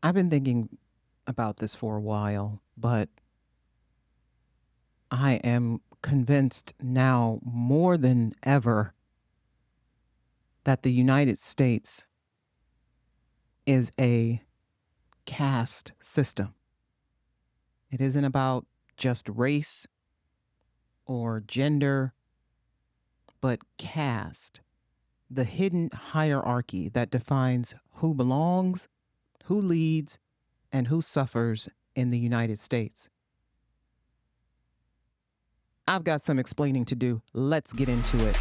I've been thinking about this for a while, but I am convinced now more than ever that the United States is a caste system. It isn't about just race or gender, but caste, the hidden hierarchy that defines who belongs, who leads, and who suffers in the United States. I've got some explaining to do. Let's get into it.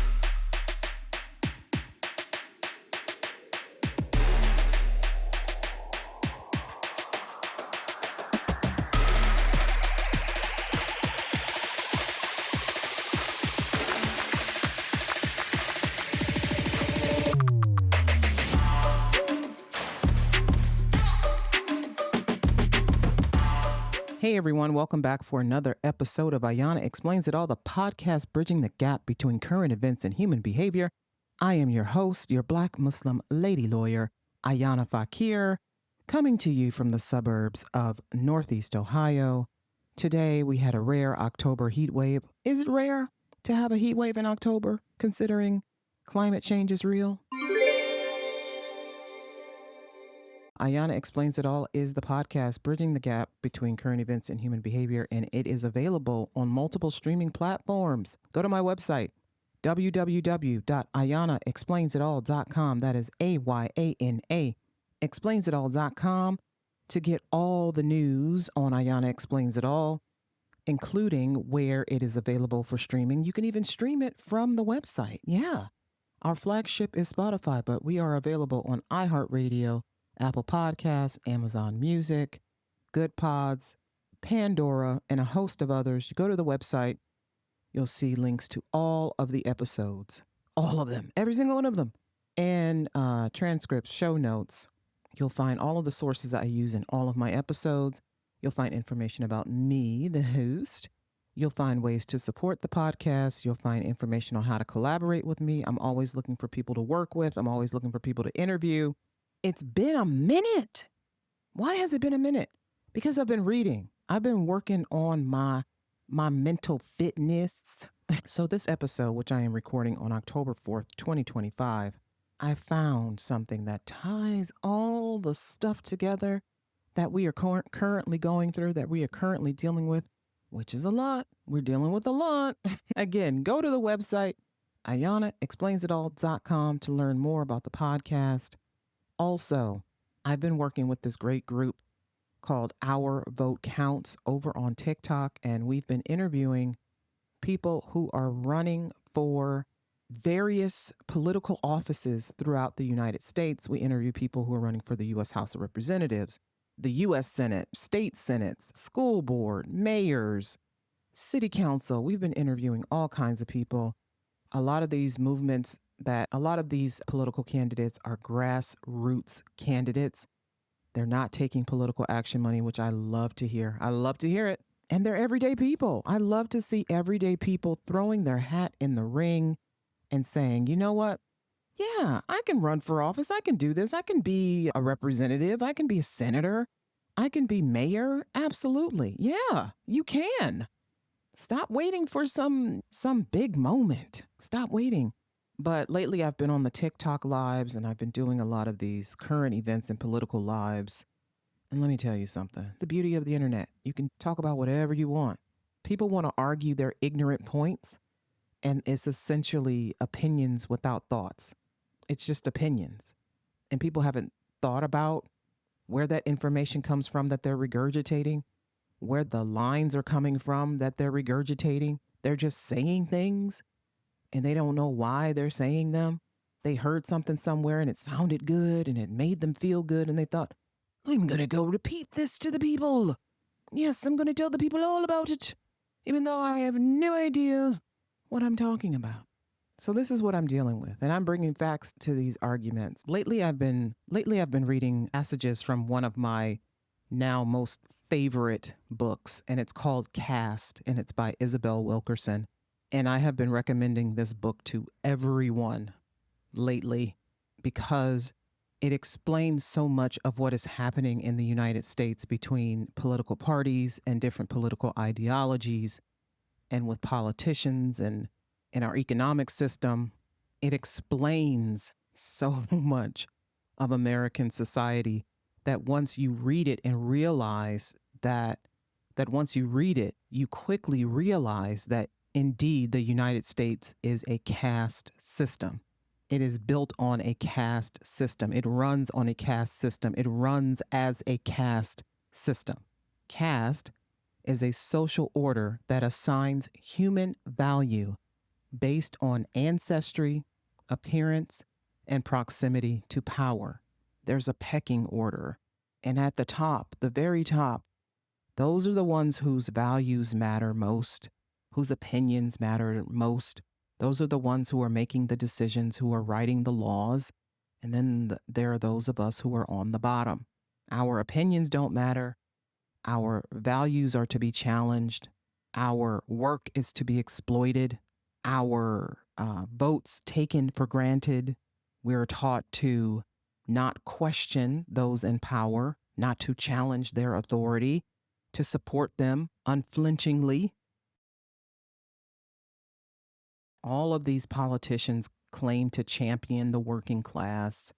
Hey everyone, welcome back for another episode of Ayana Explains It All, the podcast bridging the gap between current events and human behavior. I am your host, your Black Muslim lady lawyer, Ayana Fakhir, coming to you from the suburbs of Northeast Ohio. Today we had a rare October heat wave. Is it rare to have a heat wave in October, considering climate change is real? Ayana Explains It All is the podcast bridging the gap between current events and human behavior, and it is available on multiple streaming platforms. Go to my website, www.ayanaexplainsitall.com. That is AYANA, explainsitall.com, to get all the news on Ayana Explains It All, including where it is available for streaming. You can even stream it from the website. Yeah. Our flagship is Spotify, but we are available on iHeartRadio, Apple Podcasts, Amazon Music, Good Pods, Pandora, and a host of others. You go to the website, you'll see links to all of the episodes. All of them, every single one of them. And transcripts, show notes. You'll find all of the sources I use in all of my episodes. You'll find information about me, the host. You'll find ways to support the podcast. You'll find information on how to collaborate with me. I'm always looking for people to work with. I'm always looking for people to interview. It's been a minute. Why has it been a minute? Because I've been reading. I've been working on my mental fitness. So this episode, which I am recording on October 4th, 2025, I found something that ties all the stuff together that we are currently going through, that we are currently dealing with, which is a lot. We're dealing with a lot. Again, go to the website, AyanaExplainsItAll.com, to learn more about the podcast. Also, I've been working with this great group called Our Vote Counts over on TikTok, and we've been interviewing people who are running for various political offices throughout the United States. We interview people who are running for the U.S. House of Representatives, the U.S. Senate, state senates, school board, mayors, city council. We've been interviewing all kinds of people. A lot of these political candidates are grassroots candidates. They're not taking political action money, which I love to hear. I love to hear it. And they're everyday people. I love to see everyday people throwing their hat in the ring and saying, you know what? Yeah, I can run for office. I can do this. I can be a representative. I can be a senator. I can be mayor. Absolutely. Yeah, you can. Stop waiting for some big moment. Stop waiting. But lately I've been on the TikTok lives, and I've been doing a lot of these current events and political lives. And let me tell you something. The beauty of the internet, you can talk about whatever you want. People want to argue their ignorant points, and it's essentially opinions without thoughts. It's just opinions. And people haven't thought about where that information comes from that they're regurgitating, where the lines are coming from that they're regurgitating. They're just saying things and they don't know why they're saying them. They heard something somewhere and it sounded good and it made them feel good, and they thought, I'm going to go repeat this to the people. Yes, I'm going to tell the people all about it, even though I have no idea what I'm talking about. So this is what I'm dealing with, and I'm bringing facts to these arguments. Lately I've been reading passages from one of my now most favorite books, and it's called Caste, and it's by Isabel Wilkerson. And I have been recommending this book to everyone lately because It explains so much of what is happening in the United States between political parties and different political ideologies and with politicians and in our economic system. It explains so much of American society that once you read it and realize that once you read it, you quickly realize that indeed the United States is a caste system. It is built on a caste system. It runs on a caste system. It runs as a caste system. Caste is a social order that assigns human value based on ancestry, appearance, and proximity to power. There's a pecking order. And at the top, the very top, those are the ones whose values matter most, whose opinions matter most. Those are the ones who are making the decisions, who are writing the laws. And then there are those of us who are on the bottom. Our opinions don't matter. Our values are to be challenged. Our work is to be exploited. Our votes taken for granted. We're taught to not question those in power, not to challenge their authority, to support them unflinchingly. All of these politicians claim to champion the working class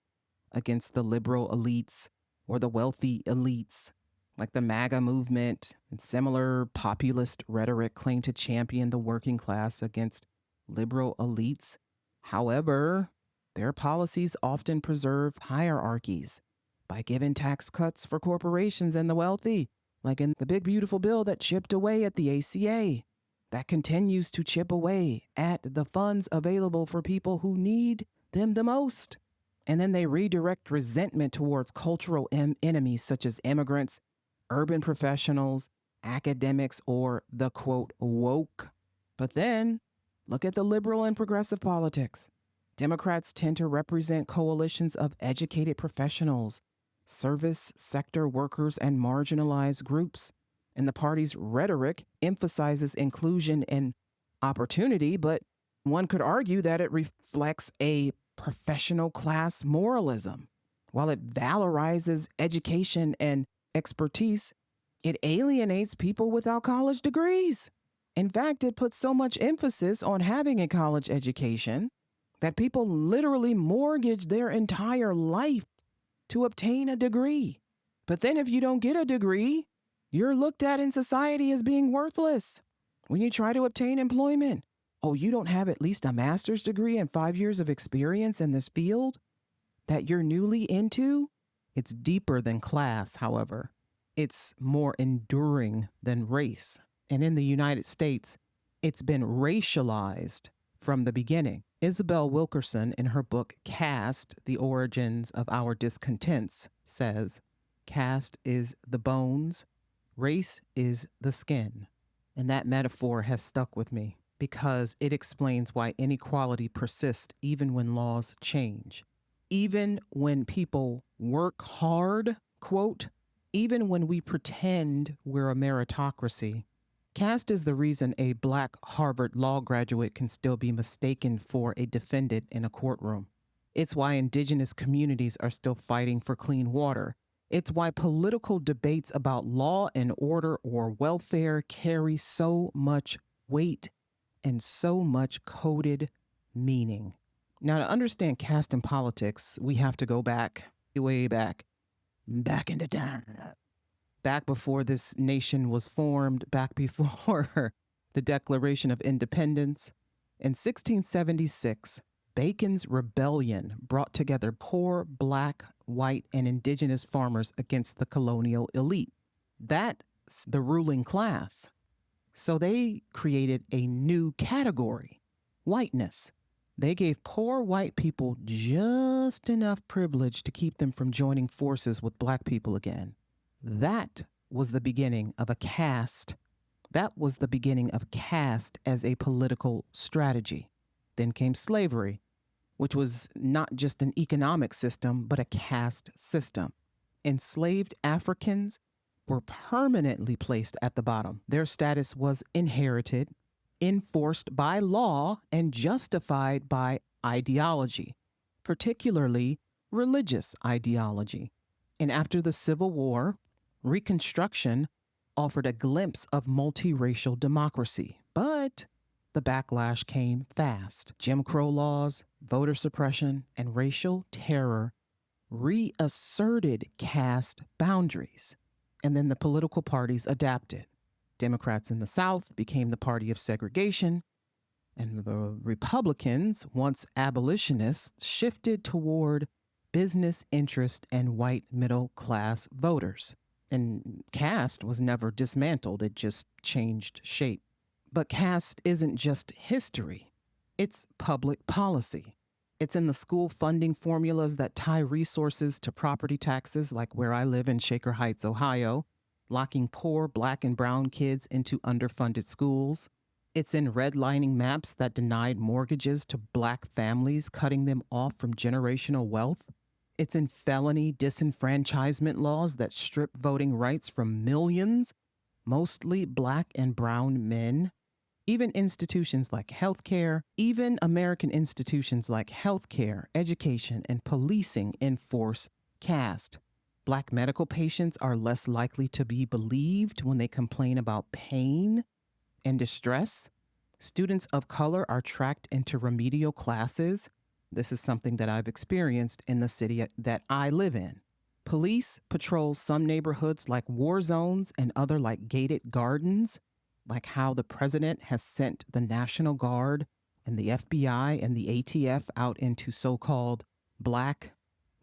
against the liberal elites or the wealthy elites, like the MAGA movement and similar populist rhetoric claim to champion the working class against liberal elites. However, their policies often preserve hierarchies by giving tax cuts for corporations and the wealthy, like in the big beautiful bill that chipped away at the ACA, that continues to chip away at the funds available for people who need them the most. And then they redirect resentment towards cultural enemies such as immigrants, urban professionals, academics, or the quote woke. But then look at the liberal and progressive politics. Democrats tend to represent coalitions of educated professionals, service sector workers, and marginalized groups. And the party's rhetoric emphasizes inclusion and opportunity, but one could argue that it reflects a professional class moralism. While it valorizes education and expertise, it alienates people without college degrees. In fact, it puts so much emphasis on having a college education that people literally mortgage their entire life to obtain a degree. But then if you don't get a degree, you're looked at in society as being worthless. When you try to obtain employment, oh, you don't have at least a master's degree and 5 years of experience in this field that you're newly into? It's deeper than class, however. It's more enduring than race. And in the United States, it's been racialized from the beginning. Isabel Wilkerson, in her book Caste, The Origins of Our Discontents, says, caste is the bones, race is the skin. And that metaphor has stuck with me because it explains why inequality persists even when laws change. Even when people work hard, quote, even when we pretend we're a meritocracy. Caste is the reason a Black Harvard law graduate can still be mistaken for a defendant in a courtroom. It's why indigenous communities are still fighting for clean water. It's why political debates about law and order or welfare carry so much weight and so much coded meaning. Now, to understand caste in politics, we have to go back, way back into time. Back before this nation was formed, back before the Declaration of Independence. In 1676, Bacon's Rebellion brought together poor Black, white, and indigenous farmers against the colonial elite. That's the ruling class. So they created a new category, whiteness. They gave poor white people just enough privilege to keep them from joining forces with Black people again. That was the beginning of a caste. That was the beginning of caste as a political strategy. Then came slavery, which was not just an economic system, but a caste system. Enslaved Africans were permanently placed at the bottom. Their status was inherited, enforced by law, and justified by ideology, particularly religious ideology. And after the Civil War, Reconstruction offered a glimpse of multiracial democracy. But the backlash came fast. Jim Crow laws, voter suppression, and racial terror reasserted caste boundaries. And then the political parties adapted. Democrats in the South became the party of segregation, and the Republicans, once abolitionists, shifted toward business interest and white middle class voters. And caste was never dismantled, it just changed shape. But caste isn't just history, it's public policy. It's in the school funding formulas that tie resources to property taxes, like where I live in Shaker Heights, Ohio, locking poor Black and brown kids into underfunded schools. It's in redlining maps that denied mortgages to Black families, cutting them off from generational wealth. It's in felony disenfranchisement laws that strip voting rights from millions, mostly Black and brown men. Even institutions like healthcare, even American institutions like healthcare, education, and policing enforce caste. Black medical patients are less likely to be believed when they complain about pain and distress. Students of color are tracked into remedial classes. This is something that I've experienced in the city that I live in. Police patrol some neighborhoods like war zones and other like gated gardens, like how the president has sent the National Guard and the FBI and the ATF out into so-called Black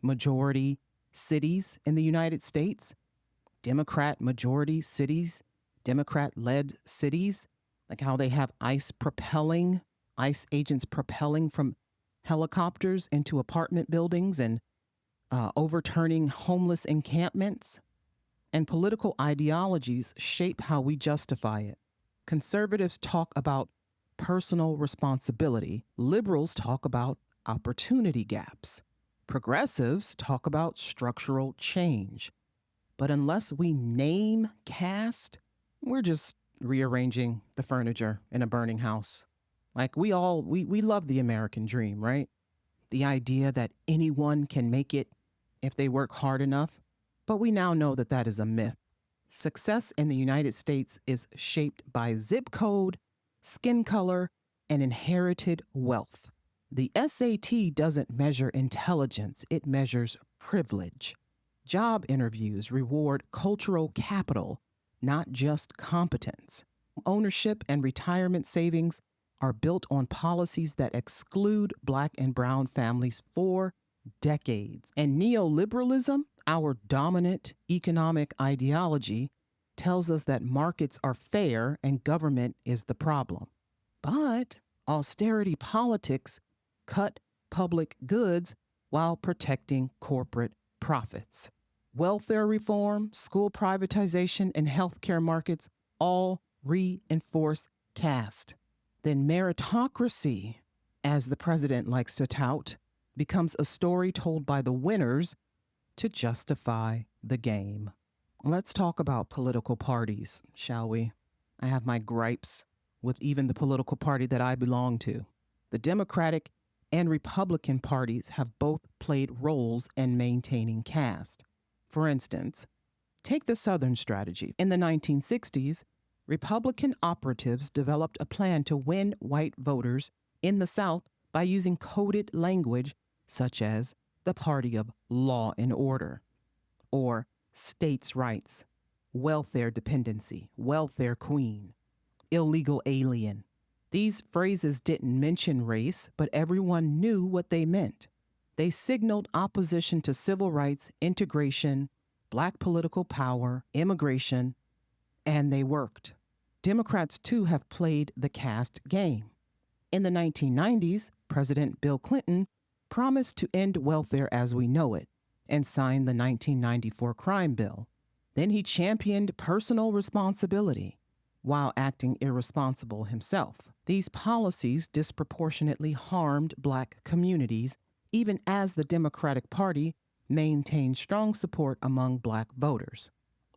majority cities in the United States, Democrat majority cities, Democrat-led cities, like how they have ICE agents propelling from helicopters into apartment buildings and overturning homeless encampments. And political ideologies shape how we justify it. Conservatives talk about personal responsibility. Liberals talk about opportunity gaps. Progressives talk about structural change. But unless we name caste, we're just rearranging the furniture in a burning house. Like we love the American dream, right? The idea that anyone can make it if they work hard enough. But we now know that that is a myth. Success in the United States is shaped by zip code, skin color, and inherited wealth. The SAT doesn't measure intelligence, it measures privilege. Job interviews reward cultural capital, not just competence. Ownership and retirement savings are built on policies that exclude Black and brown families for decades. And neoliberalism, our dominant economic ideology, tells us that markets are fair and government is the problem. But austerity politics cut public goods while protecting corporate profits. Welfare reform, school privatization, and healthcare markets all reinforce caste. Then meritocracy, as the president likes to tout, becomes a story told by the winners to justify the game. Let's talk about political parties, shall we? I have my gripes with even the political party that I belong to. The Democratic and Republican parties have both played roles in maintaining caste. For instance, take the Southern strategy. In the 1960s, Republican operatives developed a plan to win white voters in the South by using coded language such as the party of law and order, or states' rights, welfare dependency, welfare queen, illegal alien. These phrases didn't mention race, but everyone knew what they meant. They signaled opposition to civil rights, integration, Black political power, immigration, and they worked. Democrats, too, have played the caste game. In the 1990s, President Bill Clinton promised to end welfare as we know it and signed the 1994 crime bill. Then he championed personal responsibility while acting irresponsible himself. These policies disproportionately harmed Black communities, even as the Democratic Party maintained strong support among Black voters.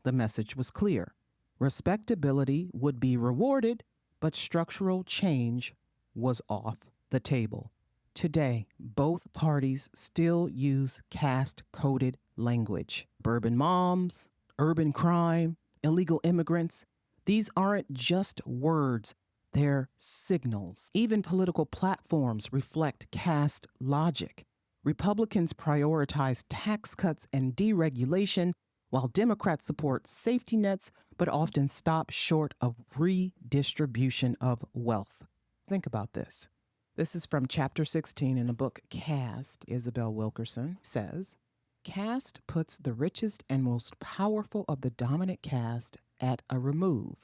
The message was clear. Respectability would be rewarded, but structural change was off the table. Today, both parties still use caste-coded language. Bourbon moms, urban crime, illegal immigrants. These aren't just words, they're signals. Even political platforms reflect caste logic. Republicans prioritize tax cuts and deregulation, while Democrats support safety nets but often stop short of redistribution of wealth. Think about this. This is from chapter 16 in the book Caste. Isabel Wilkerson says, Caste puts the richest and most powerful of the dominant caste at a remove,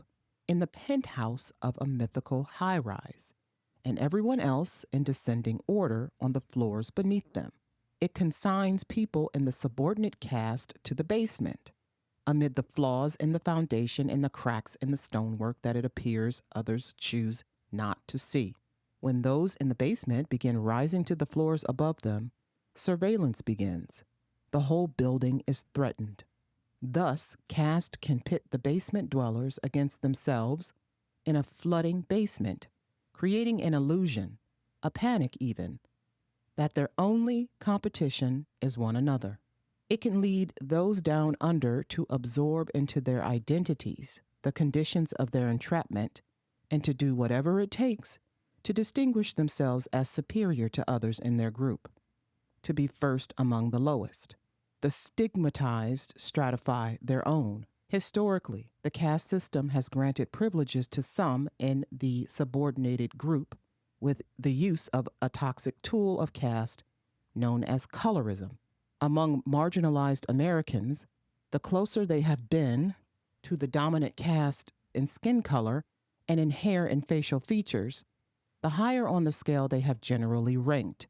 in the penthouse of a mythical high-rise, and everyone else in descending order on the floors beneath them. It consigns people in the subordinate caste to the basement, amid the flaws in the foundation and the cracks in the stonework that it appears others choose not to see. When those in the basement begin rising to the floors above them, surveillance begins. The whole building is threatened. Thus, caste can pit the basement dwellers against themselves in a flooding basement, creating an illusion, a panic even, that their only competition is one another. It can lead those down under to absorb into their identities the conditions of their entrapment and to do whatever it takes to distinguish themselves as superior to others in their group, to be first among the lowest. The stigmatized stratify their own. Historically, the caste system has granted privileges to some in the subordinated group with the use of a toxic tool of caste known as colorism. Among marginalized Americans, the closer they have been to the dominant caste in skin color and in hair and facial features, the higher on the scale they have generally ranked.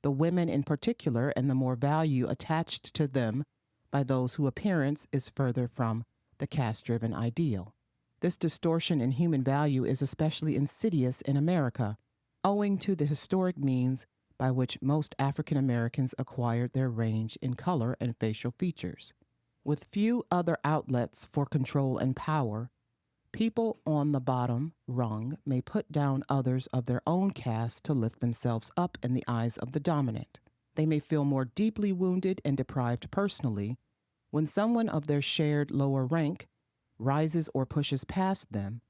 The women in particular, and the more value attached to them by those whose appearance is further from the caste-driven ideal. This distortion in human value is especially insidious in America, owing to the historic means by which most African Americans acquired their range in color and facial features. With few other outlets for control and power, people on the bottom rung may put down others of their own caste to lift themselves up in the eyes of the dominant. They may feel more deeply wounded and deprived personally when someone of their shared lower rank rises or pushes past them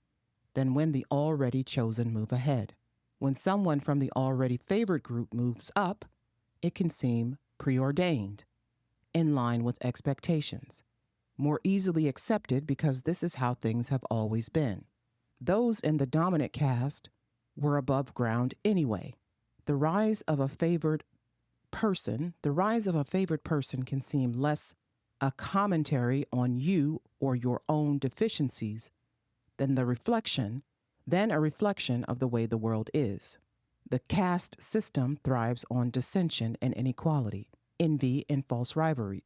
than when the already chosen move ahead. When someone from the already favored group moves up, it can seem preordained, in line with expectations, more easily accepted because this is how things have always been. Those in the dominant caste were above ground anyway. The rise of a favored person can seem less a commentary on you or your own deficiencies than a reflection of the way the world is. The caste system thrives on dissension and inequality, envy and false rivalries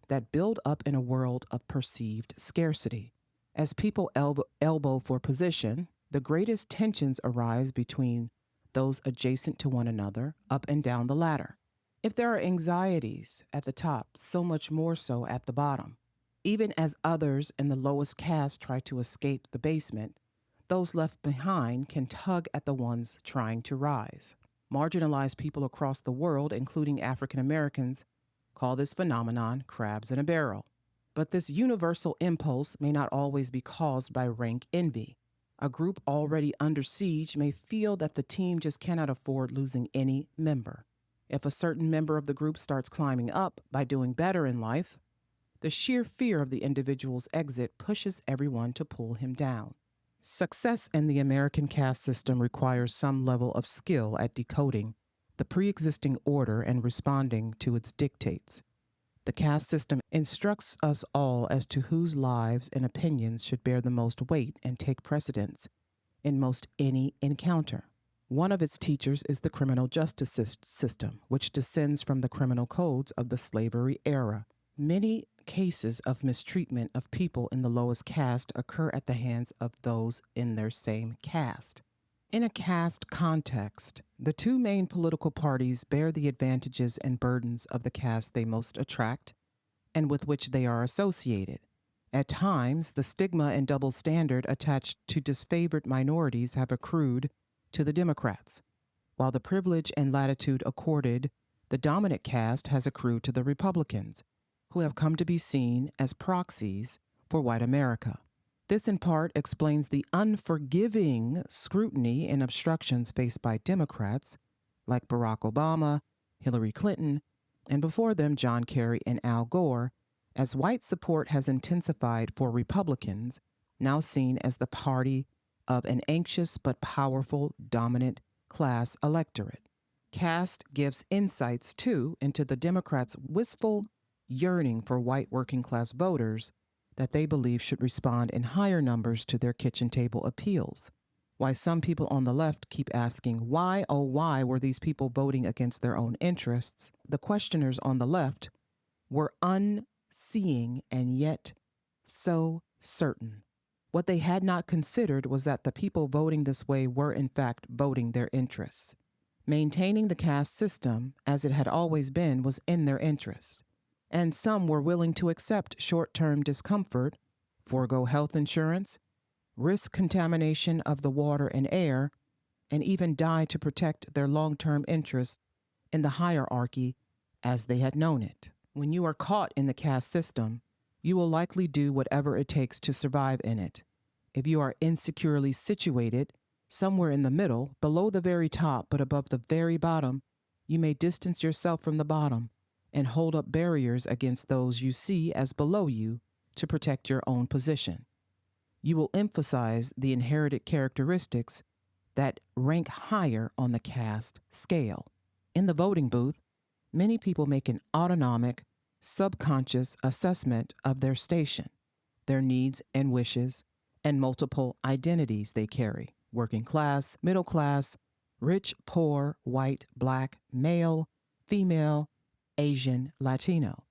that build up in a world of perceived scarcity. As people elbow for position, the greatest tensions arise between those adjacent to one another, up and down the ladder. If there are anxieties at the top, so much more so at the bottom. Even as others in the lowest caste try to escape the basement, those left behind can tug at the ones trying to rise. Marginalized people across the world, including African Americans, call this phenomenon crabs in a barrel. But this universal impulse may not always be caused by rank envy. A group already under siege may feel that the team just cannot afford losing any member. If a certain member of the group starts climbing up by doing better in life, the sheer fear of the individual's exit pushes everyone to pull him down. Success in the American caste system requires some level of skill at decoding the pre-existing order and responding to its dictates. The caste system instructs us all as to whose lives and opinions should bear the most weight and take precedence in most any encounter. One of its teachers is the criminal justice system, which descends from the criminal codes of the slavery era. Many cases of mistreatment of people in the lowest caste occur at the hands of those in their same caste. In a caste context, the two main political parties bear the advantages and burdens of the caste they most attract and with which they are associated. At times, the stigma and double standard attached to disfavored minorities have accrued to the Democrats. while the privilege and latitude accorded the dominant caste has accrued to the Republicans, who have come to be seen as proxies for white America. This in part explains the unforgiving scrutiny and obstructions faced by Democrats like Barack Obama, Hillary Clinton, and before them John Kerry and Al Gore, as white support has intensified for Republicans, now seen as the party of an anxious but powerful dominant class electorate. Caste gives insights, too, into the Democrats' wistful yearning for white working class voters that they believe should respond in higher numbers to their kitchen table appeals. Why some people on the left keep asking, why, oh, why were these people voting against their own interests? The questioners on the left were unseeing and yet so certain. What they had not considered was that the people voting this way were in fact voting their interests. Maintaining the caste system, as it had always been, was in their interest. And some were willing to accept short-term discomfort, forego health insurance, risk contamination of the water and air, and even die to protect their long-term interests in the hierarchy as they had known it. When you are caught in the caste system, you will likely do whatever it takes to survive in it. If you are insecurely situated, somewhere in the middle, below the very top but above the very bottom, you may distance yourself from the bottom and hold up barriers against those you see as below you to protect your own position. You will emphasize the inherited characteristics that rank higher on the caste scale. In the voting booth, many people make an autonomic, subconscious assessment of their station, their needs and wishes, and multiple identities they carry: working class, middle class, rich, poor, white, black, male, female, Asian, Latino.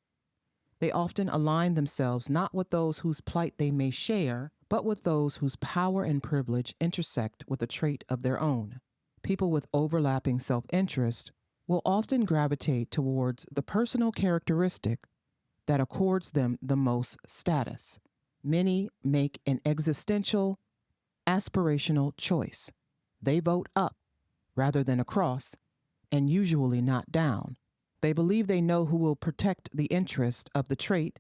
They often align themselves not with those whose plight they may share, but with those whose power and privilege intersect with a trait of their own. People with overlapping self-interest will often gravitate towards the personal characteristic that accords them the most status. Many make an existential, aspirational choice. They vote up rather than across, and usually not down. They believe they know who will protect the interest of the trait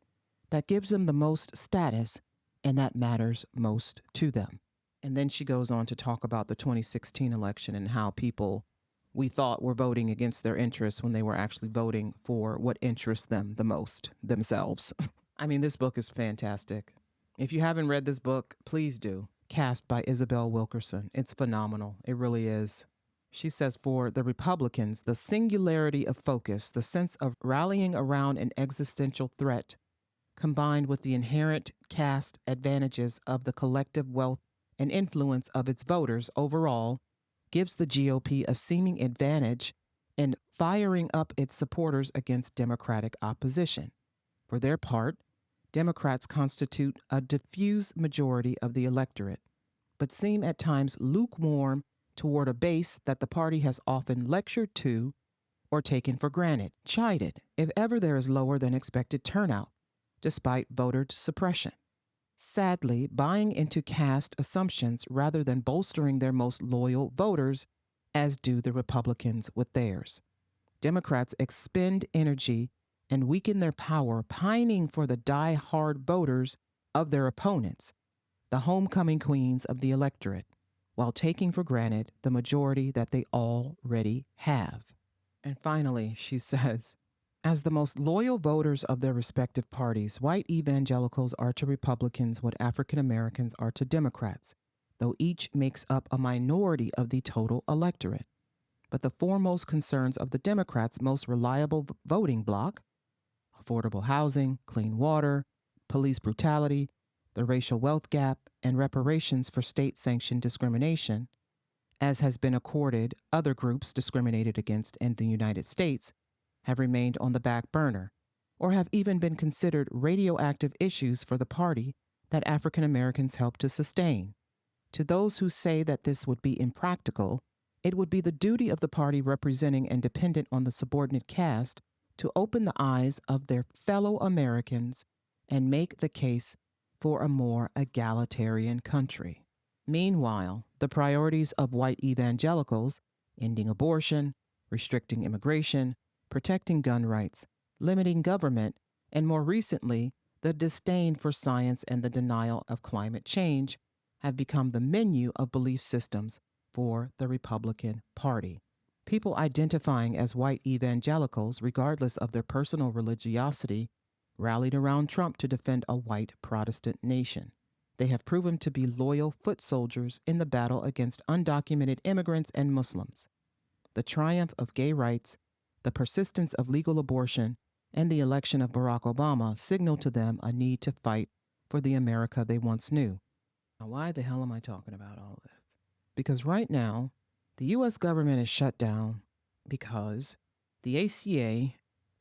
that gives them the most status and that matters most to them. And then she goes on to talk about the 2016 election and how people we thought were voting against their interests when they were actually voting for what interests them the most, themselves. I mean, this book is fantastic. If you haven't read this book, please do. Caste by Isabel Wilkerson. It's phenomenal. It really is. She says, for the Republicans, the singularity of focus, the sense of rallying around an existential threat, combined with the inherent caste advantages of the collective wealth and influence of its voters overall, gives the GOP a seeming advantage in firing up its supporters against Democratic opposition. For their part, Democrats constitute a diffuse majority of the electorate, but seem at times lukewarm toward a base that the party has often lectured to or taken for granted, chided if ever there is lower than expected turnout, despite voter suppression. Sadly, buying into caste assumptions rather than bolstering their most loyal voters, as do the Republicans with theirs. Democrats expend energy and weaken their power pining for the die-hard voters of their opponents, the homecoming queens of the electorate, while taking for granted the majority that they already have. And finally, she says, as the most loyal voters of their respective parties, white evangelicals are to Republicans what African Americans are to Democrats, though each makes up a minority of the total electorate. But the foremost concerns of the Democrats' most reliable voting bloc, affordable housing, clean water, police brutality, the racial wealth gap, and reparations for state-sanctioned discrimination, as has been accorded other groups discriminated against in the United States, have remained on the back burner, or have even been considered radioactive issues for the party that African Americans helped to sustain. To those who say that this would be impractical, it would be the duty of the party representing and dependent on the subordinate caste to open the eyes of their fellow Americans and make the case for a more egalitarian country. Meanwhile, the priorities of white evangelicals ending abortion, restricting immigration, protecting gun rights, limiting government, and more recently, the disdain for science and the denial of climate change have become the menu of belief systems for the Republican Party. People identifying as white evangelicals, regardless of their personal religiosity, rallied around Trump to defend a white Protestant nation. They have proven to be loyal foot soldiers in the battle against undocumented immigrants and Muslims. The triumph of gay rights, the persistence of legal abortion, and the election of Barack Obama signal to them a need to fight for the America they once knew. Now, why the hell am I talking about all this? Because right now, the U.S. government is shut down because the ACA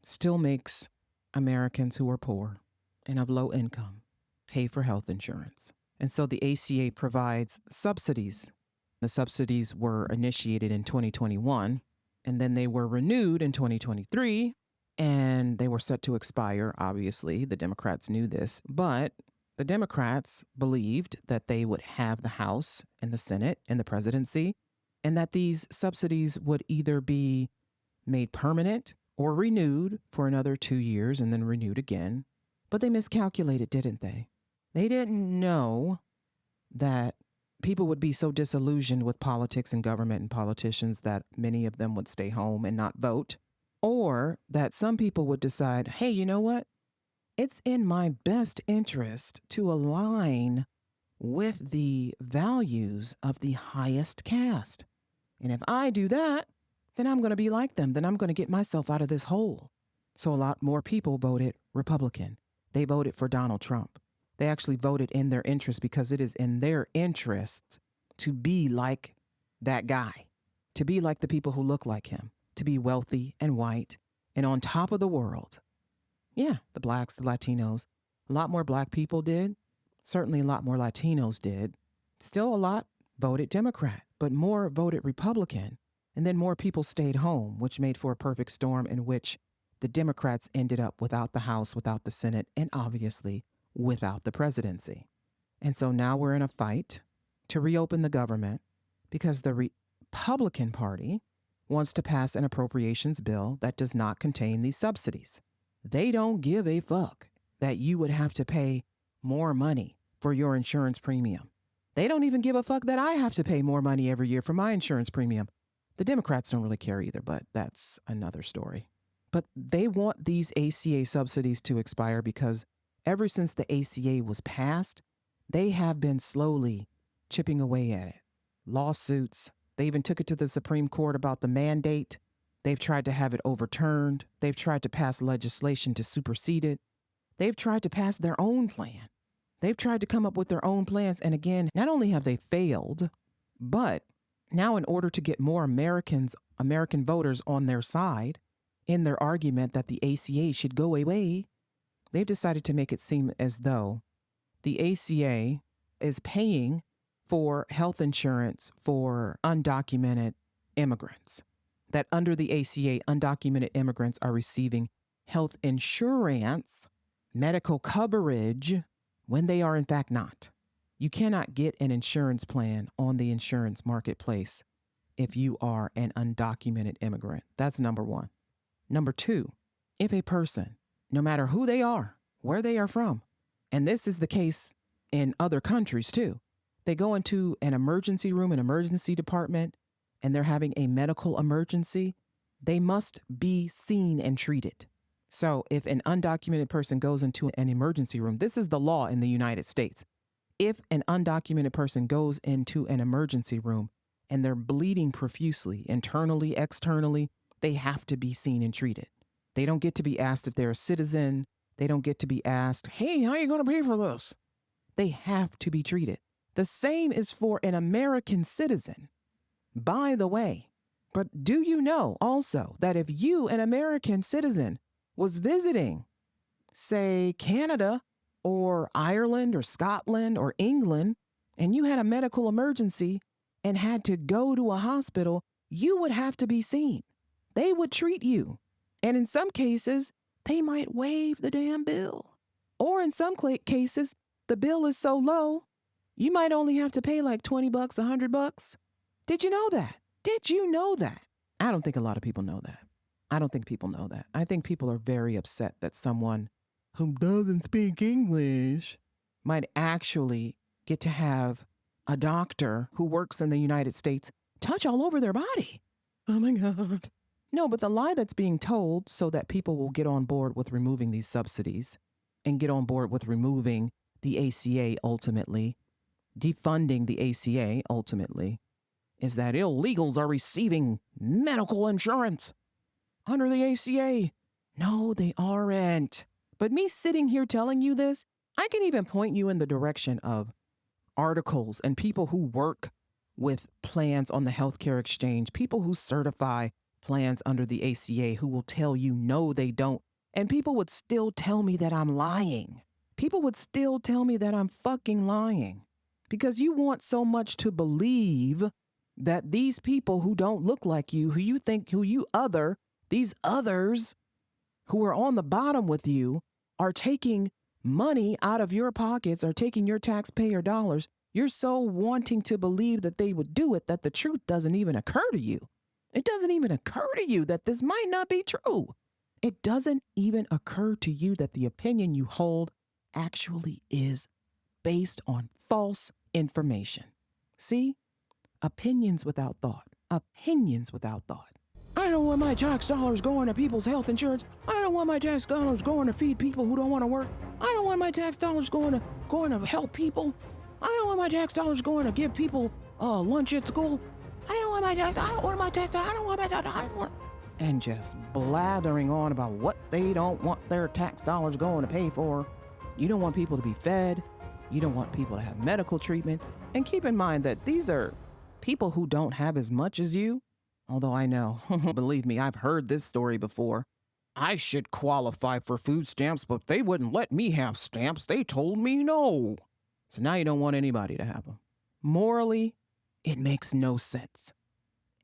still makes Americans who are poor and of low income pay for health insurance. And so the ACA provides subsidies. The subsidies were initiated in 2021, and then they were renewed in 2023, and they were set to expire. Obviously, the Democrats knew this, but the Democrats believed that they would have the House and the Senate and the presidency, and that these subsidies would either be made permanent or renewed for another 2 years and then renewed again. But they miscalculated, didn't they? They didn't know that people would be so disillusioned with politics and government and politicians that many of them would stay home and not vote, or that some people would decide, hey, you know what? It's in my best interest to align with the values of the highest caste. And if I do that, then I'm going to be like them. Then I'm going to get myself out of this hole. So a lot more people voted Republican. They voted for Donald Trump. They actually voted in their interest because it is in their interest to be like that guy, to be like the people who look like him, to be wealthy and white and on top of the world. Yeah, the blacks, the Latinos. A lot more black people did. Certainly a lot more Latinos did. Still a lot voted Democrat, but more voted Republican. And then more people stayed home, which made for a perfect storm in which the Democrats ended up without the House, without the Senate, and obviously without the presidency. And so now we're in a fight to reopen the government because the Republican Party wants to pass an appropriations bill that does not contain these subsidies. They don't give a fuck that you would have to pay more money for your insurance premium. They don't even give a fuck that I have to pay more money every year for my insurance premium. The Democrats don't really care either, but that's another story. But they want these ACA subsidies to expire because ever since the ACA was passed, they have been slowly chipping away at it. Lawsuits. They even took it to the Supreme Court about the mandate. They've tried to have it overturned. They've tried to pass legislation to supersede it. They've tried to pass their own plan. They've tried to come up with their own plans. And again, not only have they failed, but now in order to get more American voters on their side in their argument that the ACA should go away, they've decided to make it seem as though the ACA is paying for health insurance for undocumented immigrants. That under the ACA, undocumented immigrants are receiving health insurance, medical coverage, when they are in fact not. You cannot get an insurance plan on the insurance marketplace if you are an undocumented immigrant. That's number one. Number two, if a person, no matter who they are, where they are from, and this is the case in other countries too, they go into an emergency room, an emergency department, and they're having a medical emergency, they must be seen and treated. So if an undocumented person goes into an emergency room, this is the law in the United States. If an undocumented person goes into an emergency room and they're bleeding profusely, internally, externally, they have to be seen and treated. They don't get to be asked if they're a citizen. They don't get to be asked, hey, how are you going to pay for this? They have to be treated. The same is for an American citizen. By the way, but do you know also that if you, an American citizen, was visiting, say, Canada or Ireland or Scotland or England, and you had a medical emergency and had to go to a hospital, you would have to be seen. They would treat you. And in some cases, they might waive the damn bill. Or in some cases, the bill is so low, you might only have to pay like $20, $100. Did you know that? Did you know that? I don't think a lot of people know that. I don't think people know that. I think people are very upset that someone who doesn't speak English might actually get to have a doctor who works in the United States touch all over their body. Oh my God. No, but the lie that's being told so that people will get on board with removing these subsidies and get on board with removing the ACA ultimately, defunding the ACA ultimately, is that illegals are receiving medical insurance under the ACA. No, they aren't. But me sitting here telling you this, I can even point you in the direction of articles and people who work with plans on the healthcare exchange, people who certify plans under the ACA who will tell you no, they don't. And people would still tell me that I'm lying. People would still tell me that I'm fucking lying because you want so much to believe that these people who don't look like you, these others who are on the bottom with you are taking money out of your pockets, are taking your taxpayer dollars. You're so wanting to believe that they would do it that the truth doesn't even occur to you. It doesn't even occur to you that this might not be true. It doesn't even occur to you that the opinion you hold actually is based on false information. See? Opinions without thought. Opinions without thought. I don't want my tax dollars going to people's health insurance. I don't want my tax dollars going to feed people who don't want to work. I don't want my tax dollars going to help people. I don't want my tax dollars going to give people lunch at school. I don't want my tax. I don't want my tax. I don't want my tax. I don't want. And just blathering on about what they don't want their tax dollars going to pay for. You don't want people to be fed. You don't want people to have medical treatment. And keep in mind that these are people who don't have as much as you. Although I know, believe me, I've heard this story before. I should qualify for food stamps, but they wouldn't let me have stamps. They told me no. So now you don't want anybody to have them. Morally, it makes no sense.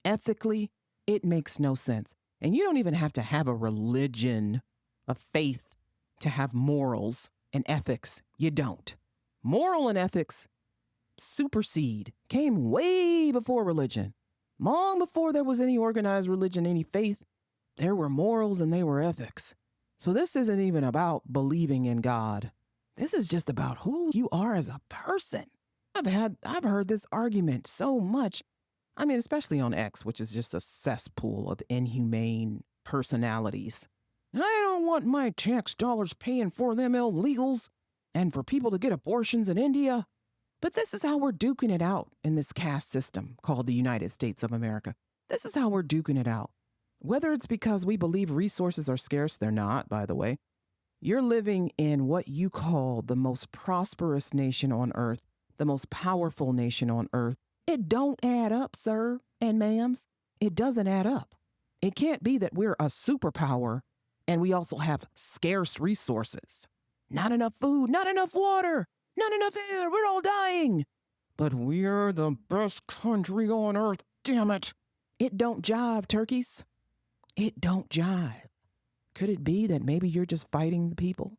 Ethically, it makes no sense. And you don't even have to have a religion, a faith, to have morals and ethics. You don't. Moral and ethics supersede, came way before religion. Long before there was any organized religion, any faith, there were morals and they were ethics. So this isn't even about believing in God. This is just about who you are as a person. I've heard this argument so much. I mean, especially on X, which is just a cesspool of inhumane personalities. I don't want my tax dollars paying for them illegals and for people to get abortions in India. But this is how we're duking it out in this caste system called the United States of America. This is how we're duking it out. Whether it's because we believe resources are scarce, they're not, by the way. You're living in what you call the most prosperous nation on earth, the most powerful nation on earth. It don't add up, sir and ma'ams. It doesn't add up. It can't be that we're a superpower and we also have scarce resources. Not enough food, not enough water. Not enough air, we're all dying. But we're the best country on earth, damn it. It don't jive, turkeys. It don't jive. Could it be that maybe you're just fighting the people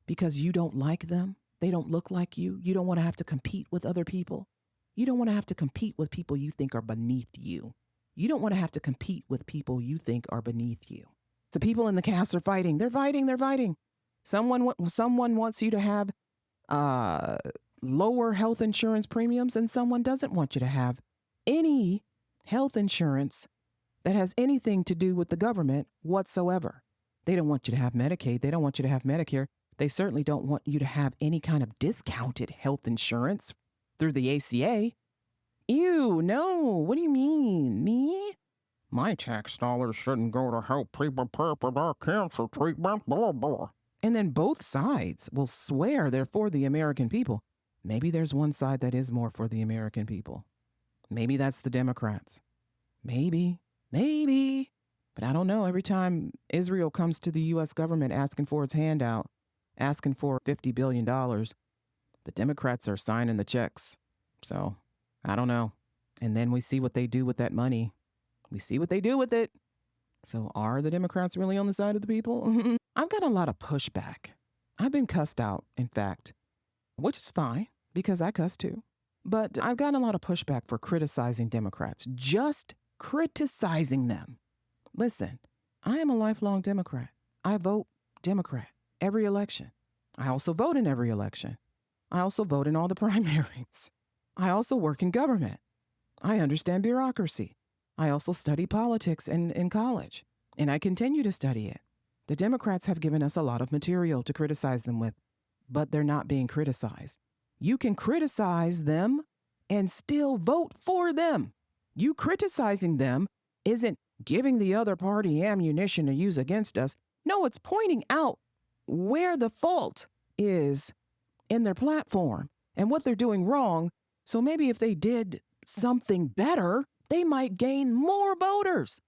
because you don't like them? They don't look like you. You don't want to have to compete with other people. You don't want to have to compete with people you think are beneath you. You don't want to have to compete with people you think are beneath you. The people in the cast are fighting. They're fighting. Someone wants you to have lower health insurance premiums, and someone doesn't want you to have any health insurance that has anything to do with the government whatsoever. They don't want you to have Medicaid. They don't want you to have Medicare. They certainly don't want you to have any kind of discounted health insurance through the ACA. Ew, no. What do you mean? Me? My tax dollars shouldn't go to help people pay for their cancer treatment, blah, blah. And then both sides will swear they're for the American people. Maybe there's one side that is more for the American people. Maybe that's the Democrats. Maybe. But I don't know. Every time Israel comes to the U.S. government asking for its handout, asking for $50 billion, the Democrats are signing the checks. So I don't know. And then we see what they do with that money. We see what they do with it. So are the Democrats really on the side of the people? I've got a lot of pushback. I've been cussed out, in fact, which is fine because I cuss too. But I've gotten a lot of pushback for criticizing Democrats just criticizing them. Listen, I am a lifelong Democrat. I vote Democrat every election. I also vote in every election. I also vote in all the primaries. I also work in government. I understand bureaucracy. I also study politics in college, and I continue to study it. The Democrats have given us a lot of material to criticize them with, but they're not being criticized. You can criticize them and still vote for them. You criticizing them isn't giving the other party ammunition to use against us. No, it's pointing out where the fault is in their platform and what they're doing wrong. So maybe if they did something better, they might gain more voters.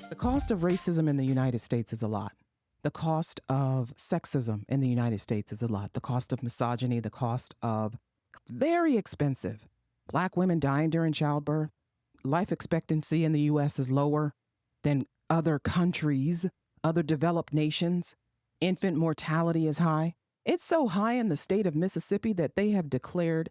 The cost of racism in the United States is a lot. The cost of sexism in the United States is a lot. The cost of misogyny, the cost of very expensive. Black women dying during childbirth. Life expectancy in the U.S. is lower than other countries, other developed nations. Infant mortality is high. It's so high in the state of Mississippi that they have declared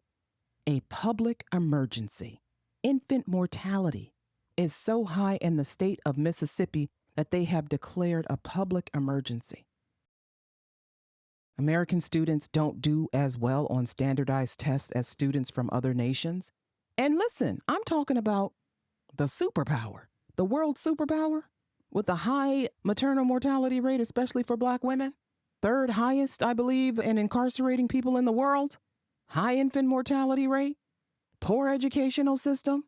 a public emergency. Infant mortality is so high in the state of Mississippi that they have declared a public emergency. American students don't do as well on standardized tests as students from other nations. And listen, I'm talking about the superpower, the world superpower, with a high maternal mortality rate, especially for Black women. Third highest, I believe, in incarcerating people in the world. High infant mortality rate. Poor educational system.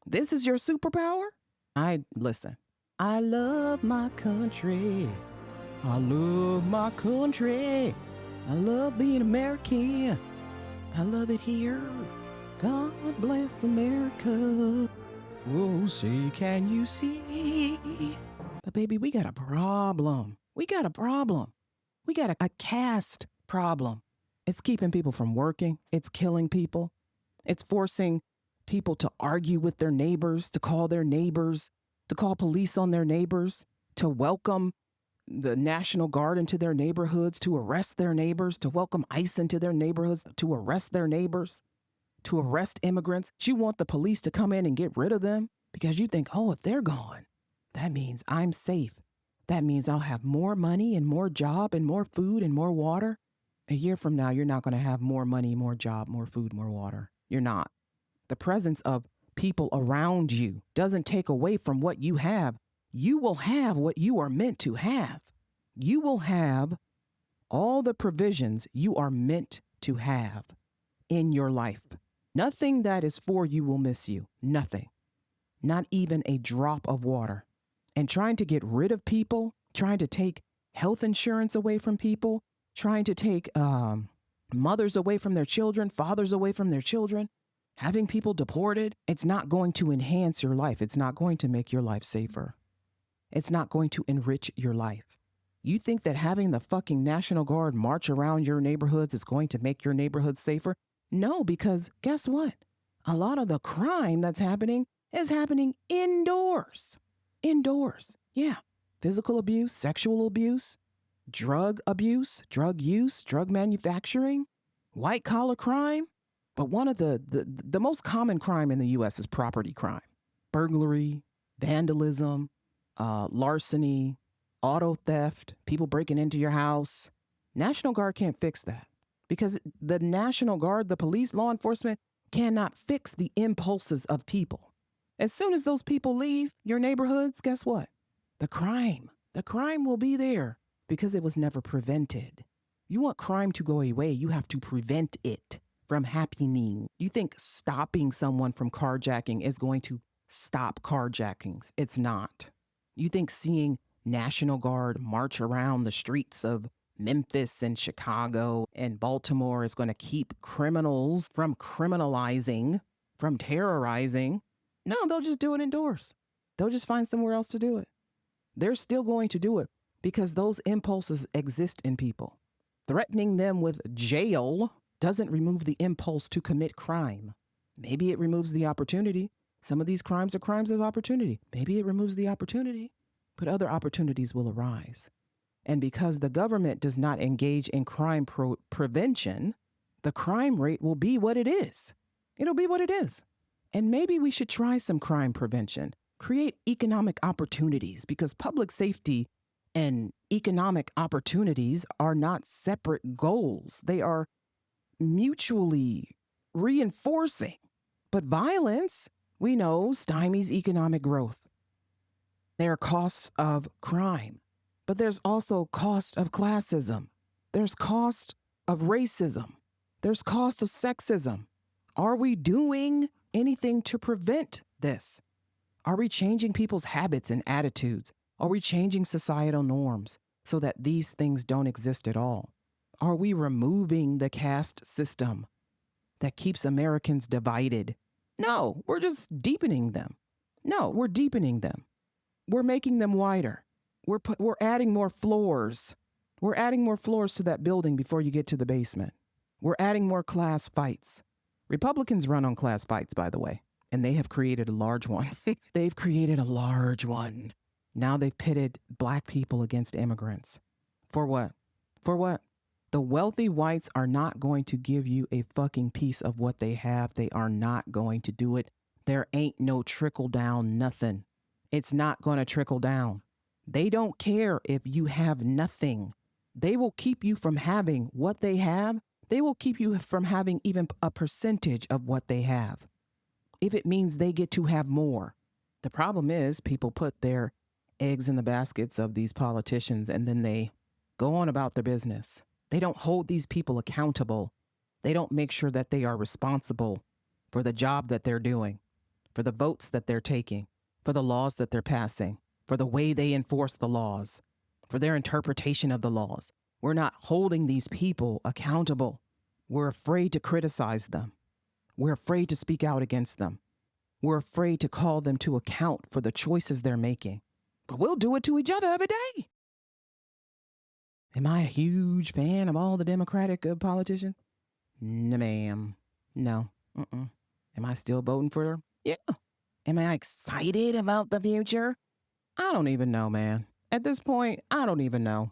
This is your superpower? Listen, I love my country. I love my country. I love being American. I love it here. God bless America. Oh, say, can you see? But baby, we got a problem. We got a caste problem. It's keeping people from working. It's killing people. It's forcing people to argue with their neighbors, to call police on their neighbors, to welcome the National Guard into their neighborhoods, to arrest their neighbors, to welcome ICE into their neighborhoods, to arrest their neighbors, to arrest immigrants. You want the police to come in and get rid of them because you think, oh, if they're gone, that means I'm safe. That means I'll have more money and more job and more food and more water. A year from now, you're not going to have more money, more job, more food, more water. You're not. The presence of people around you doesn't take away from what you have. You will have what you are meant to have. You will have all the provisions you are meant to have in your life. Nothing that is for you will miss you. Nothing. Not even a drop of water. And trying to get rid of people, trying to take health insurance away from people, trying to take mothers away from their children, fathers away from their children, having people deported, it's not going to enhance your life. It's not going to make your life safer. It's not going to enrich your life. You think that having the fucking National Guard march around your neighborhoods is going to make your neighborhood safer? No, because guess what? A lot of the crime that's happening is happening indoors. Indoors. Yeah. Physical abuse, sexual abuse, drug abuse, drug use, drug manufacturing, white collar crime. But one of the most common crime in the U.S. is property crime. Burglary, vandalism, larceny, auto theft, people breaking into your house. National Guard can't fix that because the National Guard, the police, law enforcement cannot fix the impulses of people. As soon as those people leave your neighborhoods, guess what? The crime will be there because it was never prevented. You want crime to go away, you have to prevent it from happening. You think stopping someone from carjacking is going to stop carjackings. It's not. You think seeing National Guard march around the streets of Memphis and Chicago and Baltimore is going to keep criminals from criminalizing, from terrorizing? No, they'll just do it indoors. They'll just find somewhere else to do it. They're still going to do it because those impulses exist in people. Threatening them with jail doesn't remove the impulse to commit crime. Maybe it removes the opportunity. Some of these crimes are crimes of opportunity. Maybe it removes the opportunity, but other opportunities will arise. And because the government does not engage in crime prevention, the crime rate will be what it is. It'll be what it is. And maybe we should try some crime prevention, create economic opportunities, because public safety and economic opportunities are not separate goals. They are mutually reinforcing. But violence, we know, stymies economic growth. There are costs of crime, but there's also cost of classism. There's cost of racism. There's cost of sexism. Are we doing anything to prevent this? Are we changing people's habits and attitudes? Are we changing societal norms so that these things don't exist at all? Are we removing the caste system that keeps Americans divided? No, we're just deepening them. No, we're deepening them. We're making them wider. We're adding more floors. We're adding more floors to that building before you get to the basement. We're adding more class fights. Republicans run on class fights, by the way, and they have created a large one. They've created a large one. Now they've pitted Black people against immigrants. For what? For what? The wealthy whites are not going to give you a fucking piece of what they have. They are not going to do it. There ain't no trickle down nothing. It's not going to trickle down. They don't care if you have nothing. They will keep you from having what they have. They will keep you from having even a percentage of what they have, if it means they get to have more. The problem is people put their eggs in the baskets of these politicians and then they go on about their business. They don't hold these people accountable. They don't make sure that they are responsible for the job that they're doing, for the votes that they're taking, for the laws that they're passing, for the way they enforce the laws, for their interpretation of the laws. We're not holding these people accountable. We're afraid to criticize them. We're afraid to speak out against them. We're afraid to call them to account for the choices they're making. But we'll do it to each other every day. Am I a huge fan of all the Democratic politicians? No, ma'am. No. Am I still voting for her? Yeah. Am I excited about the future? I don't even know, man. At this point, I don't even know.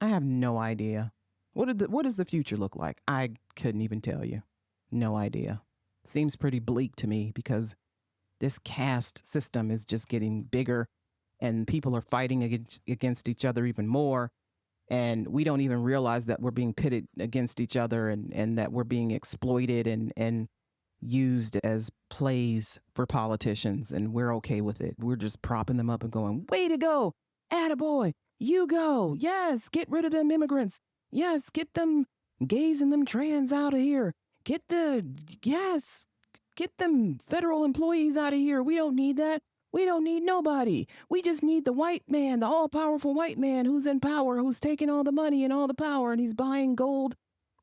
I have no idea. What does the future look like? I couldn't even tell you. No idea. Seems pretty bleak to me because this caste system is just getting bigger and people are fighting against each other even more. And we don't even realize that we're being pitted against each other and that we're being exploited and used as plays for politicians. And we're okay with it. We're just propping them up and going, way to go. Attaboy. You go. Yes. Get rid of them immigrants. Yes. Get them gays and them trans out of here. Get them federal employees out of here. We don't need that. We don't need nobody. We just need the white man, the all-powerful white man who's in power, who's taking all the money and all the power, and he's buying gold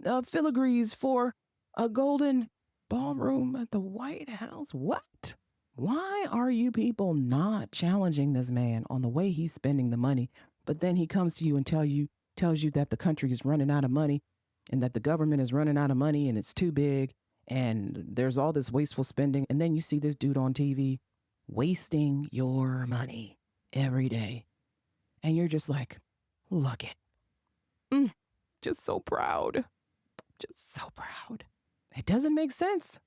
filigrees for a golden ballroom at the White House. What? Why are you people not challenging this man on the way he's spending the money? But then he comes to you and tells you that the country is running out of money and that the government is running out of money and it's too big and there's all this wasteful spending. And then you see this dude on TV wasting your money every day. And you're just like, look it. Just so proud. Just so proud. It doesn't make sense.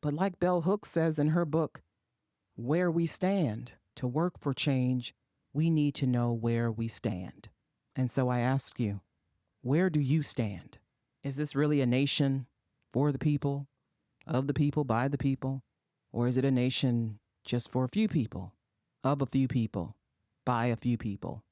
But like Bell Hooks says in her book, Where We Stand, to work for change, we need to know where we stand. And so I ask you, where do you stand? Is this really a nation for the people, of the people, by the people? Or is it a nation just for a few people, of a few people, by a few people?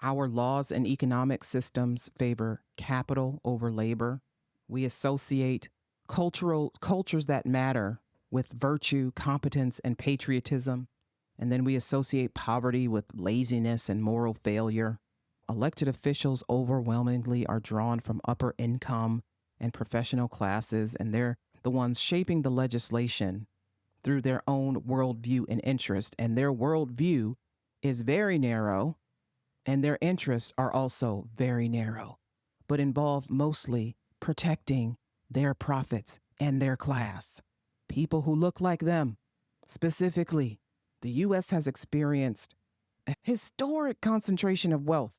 Our laws and economic systems favor capital over labor. We associate cultures that matter with virtue, competence, and patriotism. And then we associate poverty with laziness and moral failure. Elected officials overwhelmingly are drawn from upper income and professional classes, and they're the ones shaping the legislation through their own worldview and interest. And their worldview is very narrow, and their interests are also very narrow, but involve mostly protecting their profits and their class. people who look like them. Specifically, the U.S. has experienced a historic concentration of wealth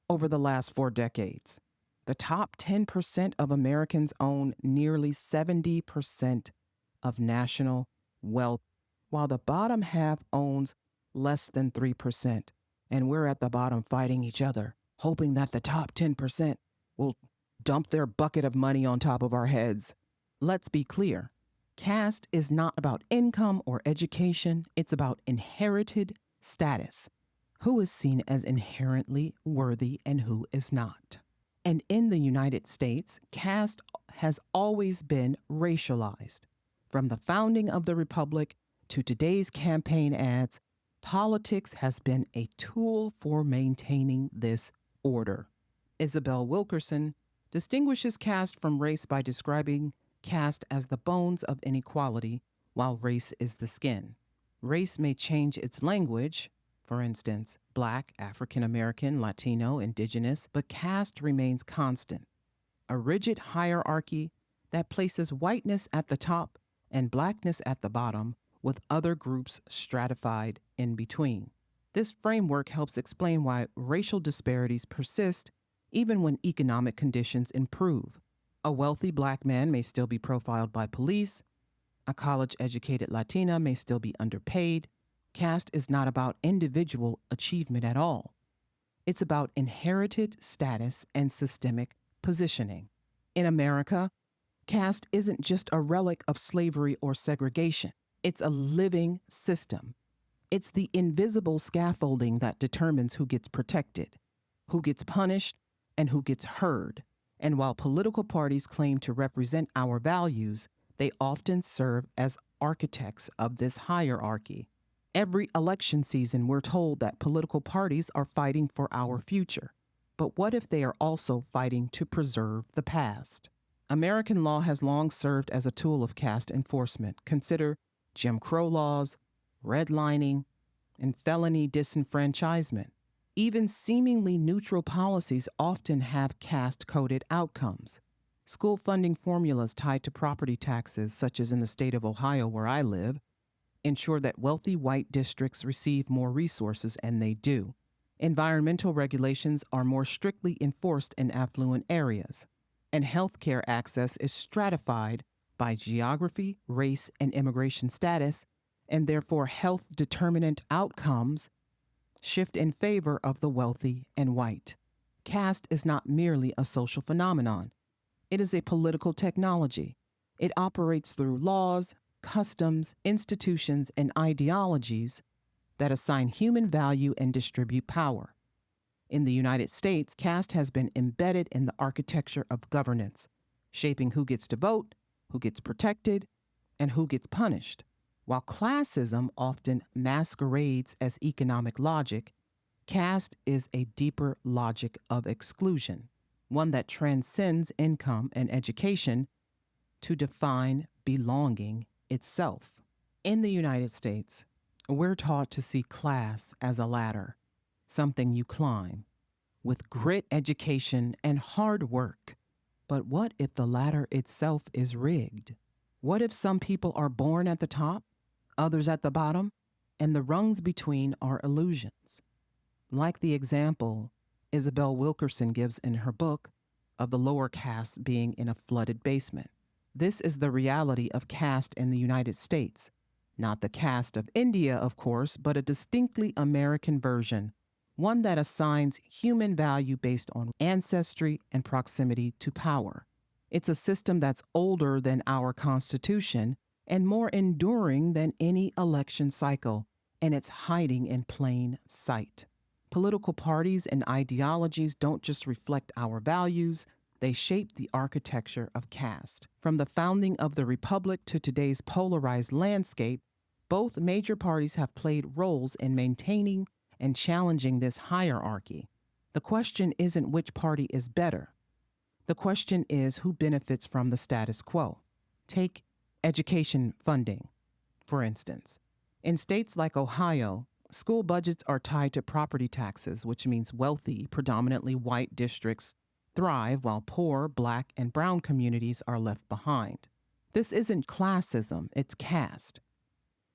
over the last 4 decades. The top 10% of Americans own nearly 70% of national wealth, while the bottom half owns less than 3%. And we're at the bottom fighting each other, hoping that the top 10% will dump their bucket of money on top of our heads. Let's be clear. Caste is not about income or education. It's about inherited status. Who is seen as inherently worthy and who is not. And in the United States, caste has always been racialized. From the founding of the Republic to today's campaign ads, politics has been a tool for maintaining this order. Isabel Wilkerson distinguishes caste from race by describing caste as the bones of inequality, while race is the skin. Race may change its language, for instance, Black, African American, Latino, Indigenous, but caste remains constant. A rigid hierarchy that places whiteness at the top and Blackness at the bottom, with other groups stratified in between. This framework helps explain why racial disparities persist even when economic conditions improve. A wealthy Black man may still be profiled by police. A college-educated Latina may still be underpaid. Caste is not about individual achievement at all. It's about inherited status and systemic positioning. In America, caste isn't just a relic of slavery or segregation. It's a living system. It's the invisible scaffolding that determines who gets protected, who gets punished, and who gets heard. And while political parties claim to represent our values, they often serve as architects of this hierarchy. Every election season, we're told that political parties are fighting for our future. But what if they are also fighting to preserve the past? American law has long served as a tool of caste enforcement. Consider Jim Crow laws, redlining, and felony disenfranchisement. Even seemingly neutral policies often have caste-coded outcomes. School funding formulas tied to property taxes, such as in the state of Ohio where I live, ensure that wealthy white districts receive more resources, and they do. Environmental regulations are more strictly enforced in affluent areas, and healthcare access is stratified by geography, race, and immigration status, and therefore health determinant outcomes shift in favor of the wealthy and white. Caste is not merely a social phenomenon. It is a political technology. It operates through laws, customs, institutions, and ideologies that assign human value and distribute power. In the United States, caste has been embedded in the architecture of governance, shaping who gets to vote, who gets protected, and who gets punished. While classism often masquerades as economic logic, caste is a deeper logic of exclusion, one that transcends income and education to define belonging itself. In the United States, we're taught to see class as a ladder, something you climb, with grit, education, and hard work. But what if the ladder itself is rigged? What if some people are born at the top, others at the bottom, and the rungs between are illusions? Like the example Isabel Wilkerson gives in her book of the lower caste being in a flooded basement. This is the reality of caste in the United States. Not the caste of India, of course, but a distinctly American version, one that assigns human value based on ancestry and proximity to power. It's a system that's older than our Constitution and more enduring than any election cycle, and it's hiding in plain sight. Political parties and ideologies don't just reflect our values, they shape the architecture of caste. From the founding of the Republic to today's polarized landscape, both major parties have played roles in maintaining and challenging this hierarchy. The question isn't which party is better. The question is who benefits from the status quo. Take education funding, for instance. In states like Ohio, school budgets are tied to property taxes, which means wealthy, predominantly white districts thrive while poor, Black, and brown communities are left behind. This isn't classism, it's caste.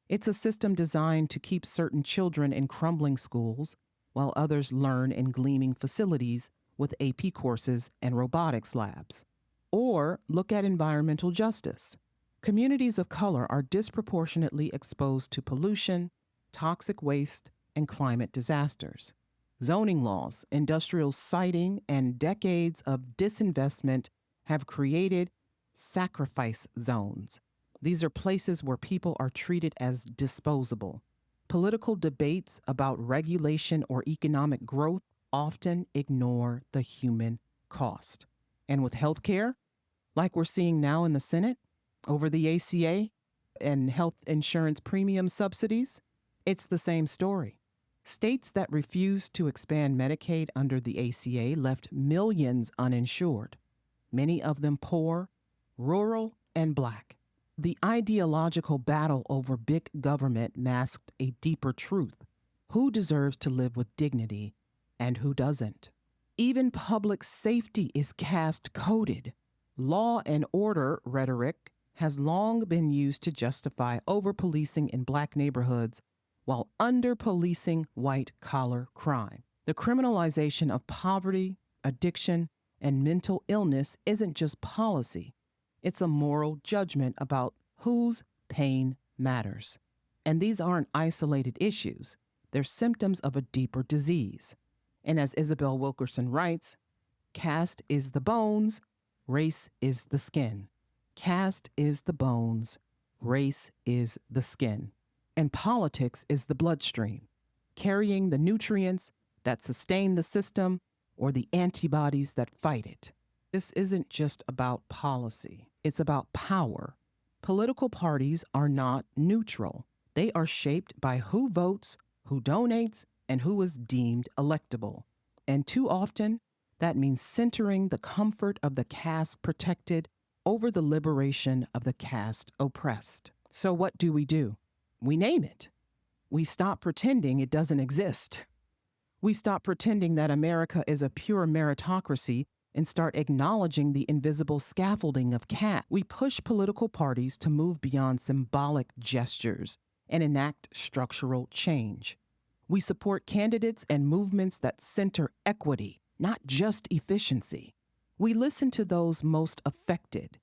It's a system designed to keep certain children in crumbling schools while others learn in gleaming facilities with AP courses and robotics labs. Or look at environmental justice. Communities of color are disproportionately exposed to pollution, toxic waste, and climate disasters. Zoning laws, industrial siting, and decades of disinvestment have created sacrifice zones. These are places where people are treated as disposable. Political debates about regulation or economic growth often ignore the human cost. And with healthcare, like we're seeing now in the Senate over the ACA and health insurance premium subsidies, it's the same story. States that refused to expand Medicaid under the ACA left millions uninsured, many of them poor, rural, and Black. The ideological battle over big government masked a deeper truth. Who deserves to live with dignity and who doesn't? Even public safety is caste coded. Law and order rhetoric has long been used to justify over-policing in Black neighborhoods while under-policing white-collar crime. The criminalization of poverty, addiction, and mental illness isn't just policy. It's a moral judgment about whose pain matters. And these aren't isolated issues. They're symptoms of a deeper disease. And as Isabel Wilkerson writes, caste is the bones, race is the skin. Caste is the bones, race is the skin. And politics is the bloodstream, carrying the nutrients that sustain the system or the antibodies that fight it. This isn't just about policy. It's about power. Political parties are not neutral. They are shaped by who votes, who donates, and who is deemed electable. And too often, that means centering the comfort of the caste protected over the liberation of the caste oppressed. So what do? We name it. We stop pretending it doesn't exist. We stop pretending that America is a pure meritocracy and start acknowledging the invisible scaffolding of caste. We push political parties to move beyond symbolic gestures and enact structural change. We support candidates and movements that center equity, not just efficiency. We listen to those most affected,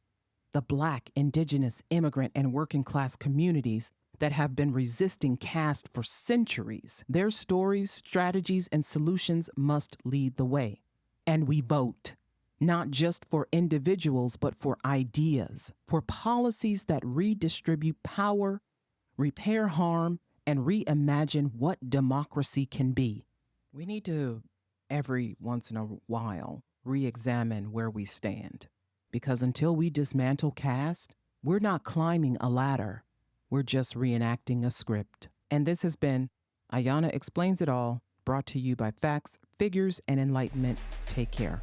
the Black, Indigenous, immigrant, and working class communities that have been resisting caste for centuries. Their stories, strategies, and solutions must lead the way. And we vote, not just for individuals, but for ideas, for policies that redistribute power, repair harm, and reimagine what democracy can be. We need to, every once in a while, re-examine where we stand. Because until we dismantle caste, we're not climbing a ladder. We're just reenacting a script. And this has been Ayana Explains It All, brought to you by Facts, Figures, and Enlightenment. Take care.